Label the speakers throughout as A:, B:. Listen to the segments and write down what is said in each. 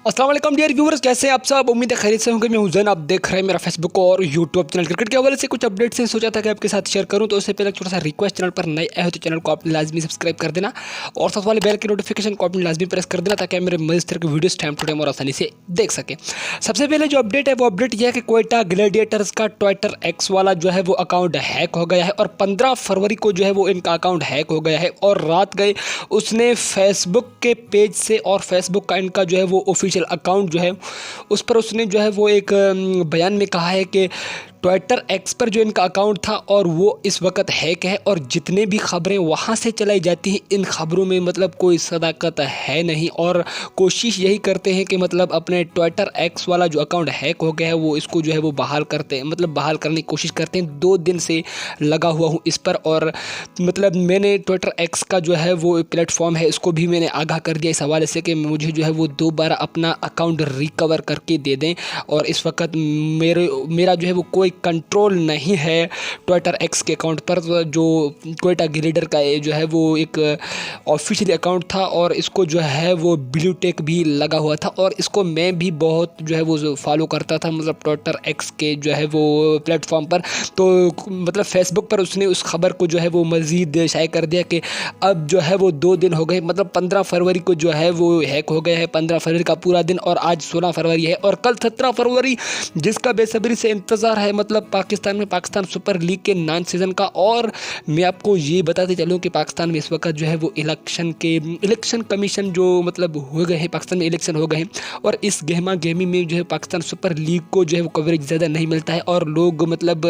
A: अस्सलाम वालेकुम dear viewers, कैसे हैं आप सब। उम्मीद है खैरियत से होंगे। मैं हुसैन, आप देख रहे हैं मेरा फेसबुक और यूट्यूब चैनल। क्रिकेट के हवाले से कुछ अपडेट्स हैं, सोचा था कि आपके साथ शेयर करूं। तो उससे पहले छोटा सा रिक्वेस्ट, चैनल पर नए आए हो तो चैनल को आपने लाजमी सब्सक्राइब कर देना और साथ वाले बेल की नोटिफिकेशन को आपने लाजमी प्रेस कर देना ताकि मेरे मज़ीद तरह के वीडियोस टाइम टू टाइम और आसानी से देख सकें। सबसे पहले जो अपडेट है वो अपडेट यह है कि क्वेटा ग्लैडिएटर्स का ट्विटर एक्स वाला जो है वो अकाउंट हैक हो गया है और 15 फरवरी को जो है वो इनका अकाउंट हैक हो गया है और रात गए उसने फेसबुक के पेज से और फेसबुक का इनका जो है वो ऑफिशियल अकाउंट जो है उस पर उसने जो है वो एक बयान में कहा है कि ट्विटर एक्स पर जो इनका अकाउंट था और वो इस वक्त हैक है और जितने भी खबरें वहाँ से चलाई जाती हैं इन खबरों में मतलब कोई सदाकत है नहीं और कोशिश यही करते हैं कि मतलब अपने ट्विटर एक्स वाला जो अकाउंट हैक हो गया है वो इसको जो है वो बहाल करते हैं, मतलब बहाल करने की कोशिश करते हैं। 2 दिन से लगा हुआ हूँ इस पर और मतलब मैंने ट्विटर एक्स का जो है वो प्लेटफॉर्म है इसको भी मैंने आगाह कर दिया इस हवाले से कि मुझे जो है वो दोबारा अपना अकाउंट रिकवर करके दे दें। और इस वक्त मेरा जो है वो कोई कंट्रोल नहीं है ट्विटर एक्स के अकाउंट पर। जो क्वेटा ग्लैडिएटर का जो है वो एक ऑफिशियल अकाउंट था और इसको जो है वो ब्लू टेक भी लगा हुआ था और इसको मैं भी बहुत जो है वो फॉलो करता था, मतलब ट्विटर एक्स के जो है वो प्लेटफॉर्म पर। तो मतलब फेसबुक पर उसने उस खबर को जो है वो मज़ीद शाये कर दिया कि अब जो है वो 2 दिन हो गए, मतलब 15 फरवरी को जो है वो हैक हो गया है। 15 फरवरी का पूरा दिन और आज 16 फरवरी है और कल 17 फरवरी जिसका बेसब्री से इंतज़ार है, मतलब पाकिस्तान में पाकिस्तान सुपर लीग के 9 सीज़न का। और मैं आपको ये बताते चलूँ कि पाकिस्तान में इस वक्त जो है वो इलेक्शन कमीशन जो मतलब हो गए हैं, पाकिस्तान में इलेक्शन हो गए हैं और इस गहमा गहमी में जो है पाकिस्तान सुपर लीग को जो है वो कवरेज ज़्यादा नहीं मिलता है और लोग मतलब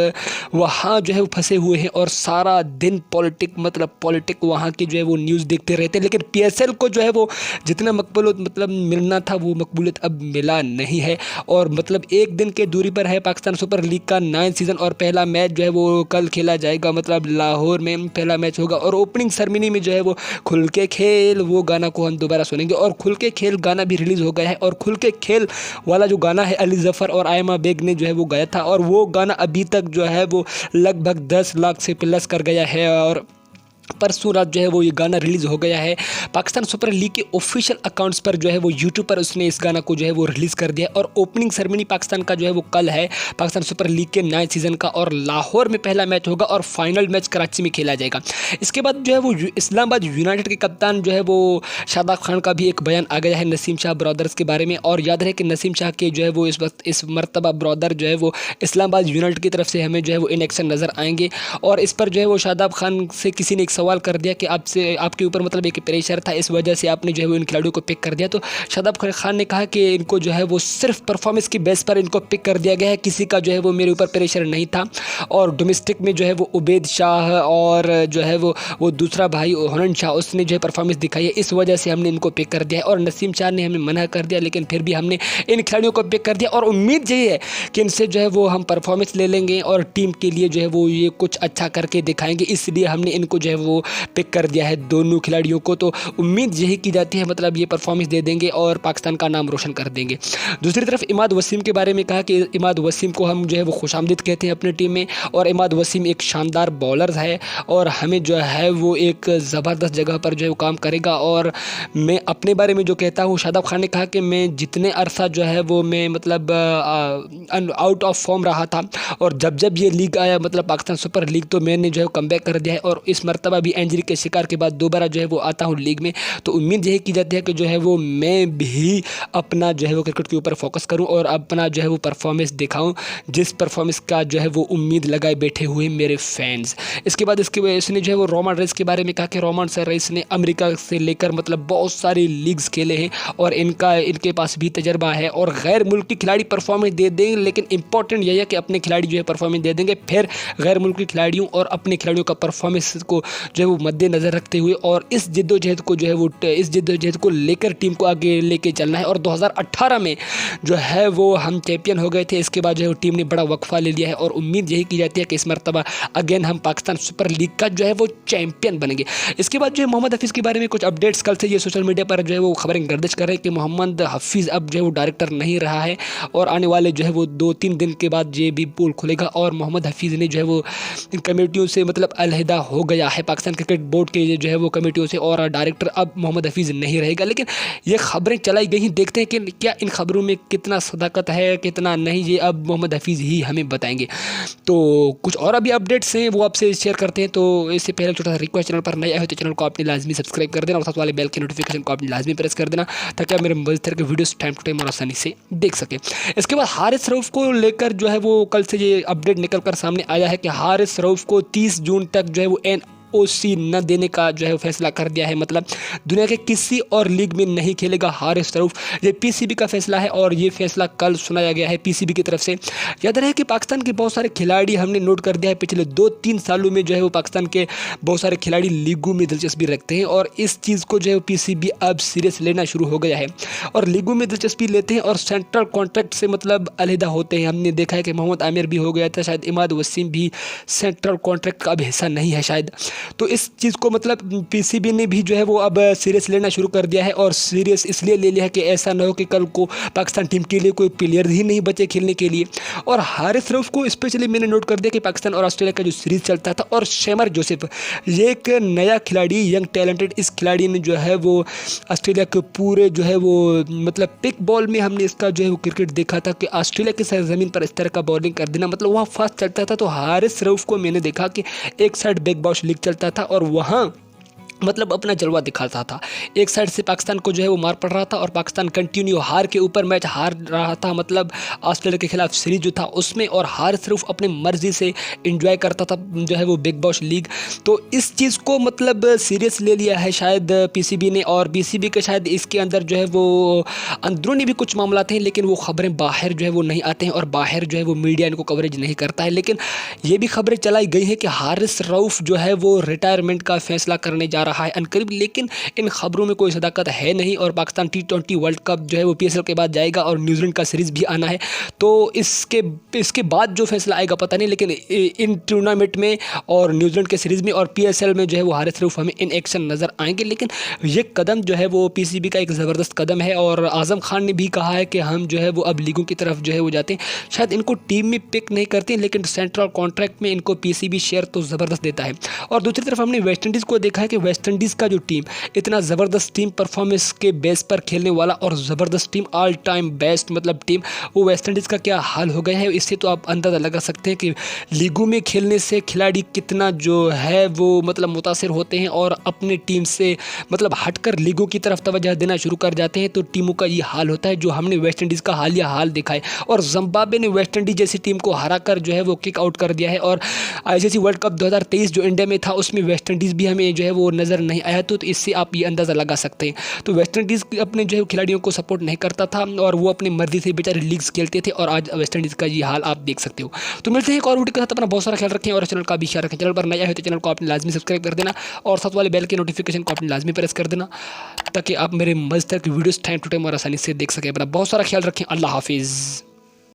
A: वहाँ जो है वो फंसे हुए हैं और सारा दिन पॉलिटिक वहाँ की जो है वो न्यूज़ देखते रहते हैं। लेकिन PSL को जो है वो जितना मकबूलियत मतलब मिलना था वो मकबूलियत अब मिला नहीं है और मतलब एक दिन के दूरी पर है पाकिस्तान सुपर लीग का 9 सीज़न और पहला मैच जो है वो कल खेला जाएगा, मतलब लाहौर में पहला मैच होगा। और ओपनिंग सेरेमनी में जो है वो खुल के खेल वो गाना को हम दोबारा सुनेंगे और खुल के खेल गाना भी रिलीज़ हो गया है और खुल के खेल वाला जो गाना है अली ज़फ़र और आयमा बेग ने जो है वो गाया था और वो गाना अभी तक जो है वो लगभग 10 लाख से प्लस कर गया है और परसों रात जो है वो ये गाना रिलीज़ हो गया है। पाकिस्तान सुपर लीग के ऑफिशियल अकाउंट्स पर जो है वो यूट्यूब पर उसने इस गाना को जो है वो रिलीज़ कर दिया और ओपनिंग सेरेमनी पाकिस्तान का जो है वो कल है, पाकिस्तान सुपर लीग के 9 सीज़न का। और लाहौर में पहला मैच होगा और फाइनल मैच कराची में खेला जाएगा। इसके बाद जो है वो इस्लामाबाद यूनाइटेड के कप्तान जो है वो शादाब खान का भी एक बयान आ गया है नसीम शाह ब्रदर्स के बारे में। और याद रहे कि नसीम शाह के जो है वो इस वक्त इस मरतबा ब्रदर जो है वो इस्लामाबाद यूनाइटेड की तरफ से हमें जो है वो इन एक्शन नज़र आएंगे। और इस पर जो है वो शादाब खान से किसी ने एक सवाल कर दिया कि आपके ऊपर मतलब एक प्रेशर था, इस वजह से आपने जो है वो इन खिलाड़ियों को पिक कर दिया। तो शादाब खान ने कहा कि इनको जो है वो सिर्फ परफॉर्मेंस की बेस पर इनको पिक कर दिया गया है, किसी का जो है वो मेरे ऊपर प्रेशर नहीं था। और डोमेस्टिक में जो है वो उबैद शाह और जो है वो दूसरा भाई हुनन शाह उसने जो है परफॉर्मेंस दिखाई है, इस वजह से हमने इनको पिक कर दिया है। और नसीम शाह ने हमें मना कर दिया लेकिन फिर भी हमने इन खिलाड़ियों को पिक कर दिया और उम्मीद यही है कि इनसे जो है वो हम परफॉर्मेंस ले लेंगे और टीम के लिए जो है वो ये कुछ अच्छा करके दिखाएंगे, इसलिए हमने इनको जो है वो पिक कर दिया है दोनों खिलाड़ियों को। तो उम्मीद यही की जाती है मतलब ये परफॉर्मेंस दे देंगे और पाकिस्तान का नाम रोशन कर देंगे। दूसरी तरफ इमाद वसीम के बारे में कहा कि इमाद वसीम को हम जो है वो खुशामदीद कहते हैं अपनी टीम में और इमाद वसीम एक शानदार बॉलर है और हमें जो है वो एक ज़बरदस्त जगह पर जो है वो काम करेगा। और मैं अपने बारे में जो कहता हूँ, शादाब खान ने कहा कि मैं जितने अरसा जो है वो मैं मतलब आउट ऑफ फॉर्म रहा था और जब ये लीग आया मतलब पाकिस्तान सुपर लीग तो मैंने जो है कमबैक कर दिया है और इस मरतबा भी इंजरी के शिकार के बाद दोबारा जो है वो आता हूँ लीग में। तो उम्मीद यही की जाती है कि जो है वो मैं भी अपना जो है वो क्रिकेट के ऊपर फोकस करूं और अपना जो है वो परफॉर्मेंस दिखाऊं, जिस परफॉर्मेंस का जो है वो उम्मीद लगाए बैठे हुए मेरे फैंस। इसके बाद इसने जो है वो रोमन रेस के बारे में कहा कि रोमन रेस ने अमेरिका से लेकर मतलब बहुत सारी लीग्स खेले हैं और इनके पास भी तजर्बा है और गैर मुल्की खिलाड़ी परफॉर्मेंस दे देंगे, लेकिन इंपॉर्टेंट यह है कि अपने खिलाड़ी जो है परफॉर्मेंस दे देंगे, फिर गैर मुल्की खिलाड़ियों और अपने खिलाड़ियों का परफॉर्मेंस को जो है वो मद्देनज़र रखते हुए और इस जिद्दोजहद को जो है वो इस जिद्दोजहद को लेकर टीम को आगे लेके चलना है। और 2018 में जो है वो हम चैंपियन हो गए थे, इसके बाद जो है वो टीम ने बड़ा वक्फा ले लिया है और उम्मीद यही की जाती है कि इस मरतबा अगेन हम पाकिस्तान सुपर लीग का जो है वो चैंपियन बनेंगे। इसके बाद जो है मोहम्मद हफीज़ के बारे में कुछ अपडेट्स कल से ये सोशल मीडिया पर जो है वो खबरें गर्दिश कर रहे हैं कि मोहम्मद हफीज़ अब जो है वो डायरेक्टर नहीं रहा है और आने वाले जो है वो 2-3 दिन के बाद ये भी पोल खुलेगा और मोहम्मद हफीज़ ने जो है वो कमेटियों से मतलब अलहदा हो गया है पाकिस्तान क्रिकेट बोर्ड के जो है वो कमेटियों से और डायरेक्टर अब मोहम्मद हफीज़ नहीं रहेगा। लेकिन ये खबरें चलाई गई हैं, देखते हैं कि क्या इन खबरों में कितना सदाकत है कितना नहीं, ये अब मोहम्मद हफीज़ ही हमें बताएंगे। तो कुछ और अभी अपडेट्स हैं वो आपसे शेयर करते हैं। तो इससे पहले छोटा सा रिक्वेस्ट, चैनल पर नए आए हो तो चैनल को आपने लाजमी सब्सक्राइब कर देना और साथ वाले बेल के नोटिफिकेशन को आपने लाजमी प्रेस कर देना, ताकि आप मेरे मज़ेदार तरह के वीडियोस टाइम टू टाइम और आसानी से देख सकें। इसके बाद हारिस रऊफ़ को लेकर जो है वो कल से ये अपडेट निकल कर सामने आया है कि हारिस रऊफ़ को 30 जून तक जो है वो NOC न देने का जो है फैसला कर दिया है। मतलब दुनिया के किसी और लीग में नहीं खेलेगा हारिस रऊफ़। ये PCB का फैसला है और ये फैसला कल सुनाया गया है PCB की तरफ से। याद रहे कि पाकिस्तान के बहुत सारे खिलाड़ी हमने नोट कर दिया है, पिछले 2-3 सालों में जो है वो पाकिस्तान के बहुत सारे खिलाड़ी लीगों में दिलचस्पी रखते हैं और इस चीज़ को जो है PCB अब सीरियस लेना शुरू हो गया है और लीगों में दिलचस्पी लेते हैं और सेंट्रल कॉन्ट्रैक्ट से मतलब अलहदा होते हैं। हमने देखा है कि मोहम्मद आमिर भी हो गया था, शायद इमाद वसीम भी सेंट्रल कॉन्ट्रैक्ट का अब हिस्सा नहीं है शायद। तो इस चीज़ को मतलब PCB ने भी जो है वो अब सीरियस लेना शुरू कर दिया है और सीरियस इसलिए ले लिया है कि ऐसा ना हो कि कल को पाकिस्तान टीम के लिए कोई प्लेयर ही नहीं बचे खेलने के लिए। और हारिस रऊफ़ को स्पेशली मैंने नोट कर दिया कि पाकिस्तान और ऑस्ट्रेलिया का जो सीरीज़ चलता था और शैमर जोसेफ, ये एक नया खिलाड़ी, यंग टैलेंटेड, इस खिलाड़ी ने जो है वो ऑस्ट्रेलिया के पूरे जो है वो मतलब पिक बॉल में हमने इसका जो है वो क्रिकेट देखा था कि ऑस्ट्रेलिया की सरजमीन पर इस तरह का बॉलिंग कर देना मतलब वहाँ फास्ट चलता था। तो हारिस रऊफ़ को मैंने देखा कि एक साइड बिग बॉश लीग चलता था और वहाँ मतलब अपना जलवा दिखाता था। एक साइड से पाकिस्तान को जो है वो मार पड़ रहा था और पाकिस्तान कंटिन्यू हार के ऊपर मैच हार रहा था, मतलब ऑस्ट्रेलिया के खिलाफ सीरीज जो था उसमें, और हारिस रऊफ़ अपनी मर्जी से एंजॉय करता था जो है वो बिग बॉश लीग। तो इस चीज़ को मतलब सीरियस ले लिया है शायद PCB ने, और PCB के शायद इसके अंदर जो है वो अंदरूनी भी कुछ मामला थे, लेकिन वो खबरें बाहर जो है वो नहीं आते हैं और बाहर जो है वो मीडिया इनको कवरेज नहीं करता है। लेकिन ये भी खबरें चलाई गई हैं कि हारिस रऊफ़ जो है वो रिटायरमेंट का फैसला करने जा रहा है अनकरीब, लेकिन इन खबरों में कोई सदाकत है नहीं। और पाकिस्तान T20 वर्ल्ड कप जो है वो PSL के बाद जाएगा और न्यूजीलैंड का सीरीज़ भी आना है, तो इसके बाद जो फैसला आएगा पता नहीं। लेकिन इन टूर्नामेंट में और न्यूजीलैंड के सीरीज़ में और PSL में जो है वो हारिस रऊफ़ हमें इन एक्शन नज़र आएंगे। लेकिन ये कदम जो है वो PCB का एक ज़बरदस्त कदम है और आज़म खान ने भी कहा है कि हम जो है वो अब लीगों की तरफ जो है वो जाते हैं। शायद इनको टीम में पिक नहीं करते, लेकिन सेंट्रल कॉन्ट्रैक्ट में इनको PCB शेयर तो ज़बरदस्त देता है। और दूसरी तरफ हमने वेस्ट इंडीज़ को देखा है कि वेस्ट इंडीज़ का जो टीम, इतना ज़बरदस्त टीम, परफॉर्मेंस के बेस पर खेलने वाला और ज़बरदस्त टीम, ऑल टाइम बेस्ट मतलब टीम, वो वेस्ट इंडीज़ का क्या हाल हो गया है। इससे तो आप अंदाज़ा लगा सकते हैं कि लीगों में खेलने से खिलाड़ी कितना जो है वो मतलब मुतासिर होते हैं और अपनी टीम से मतलब हटकर लीगों की तरफ तवज्जो देना शुरू कर जाते हैं। तो टीमों का ये हाल होता है जो हमने वेस्ट इंडीज़ का हालिया हाल देखा है। और जिम्बाब्वे ने वेस्ट इंडीज़ जैसी टीम को हरा कर जो है वो किक आउट कर दिया है। और ICC वर्ल्ड कप 2023 जो इंडिया में था उसमें वेस्ट इंडीज़ भी हमें जो है वो नज़र नहीं आया। तो इससे आप ये अंदाज़ा लगा सकते हैं। तो वेस्ट इंडीज़ अपने जो है खिलाड़ियों को सपोर्ट नहीं करता था और वो अपनी मर्जी से बेचारे लीग्स खेलते थे, और आज वेस्ट इंडीज़ का ये हाल आप देख सकते हो। तो मिलते हैं एक और वीडियो के साथ, अपना बहुत सारा ख्याल रखें और चैनल का भी ख्याल रखें। चैनल पर नया है तो चैनल को आपने लाजमी सब्सक्राइब कर देना और साथ वाले बेल के नोटिफिकेशन को आपने लाजमी प्रेस कर देना, ताकि आप मेरे मज़ेदार की वीडियोस टाइम टू टाइम और आसानी से देख सकें। अपना बहुत सारा ख्याल रखें। अल्लाह हाफिज़।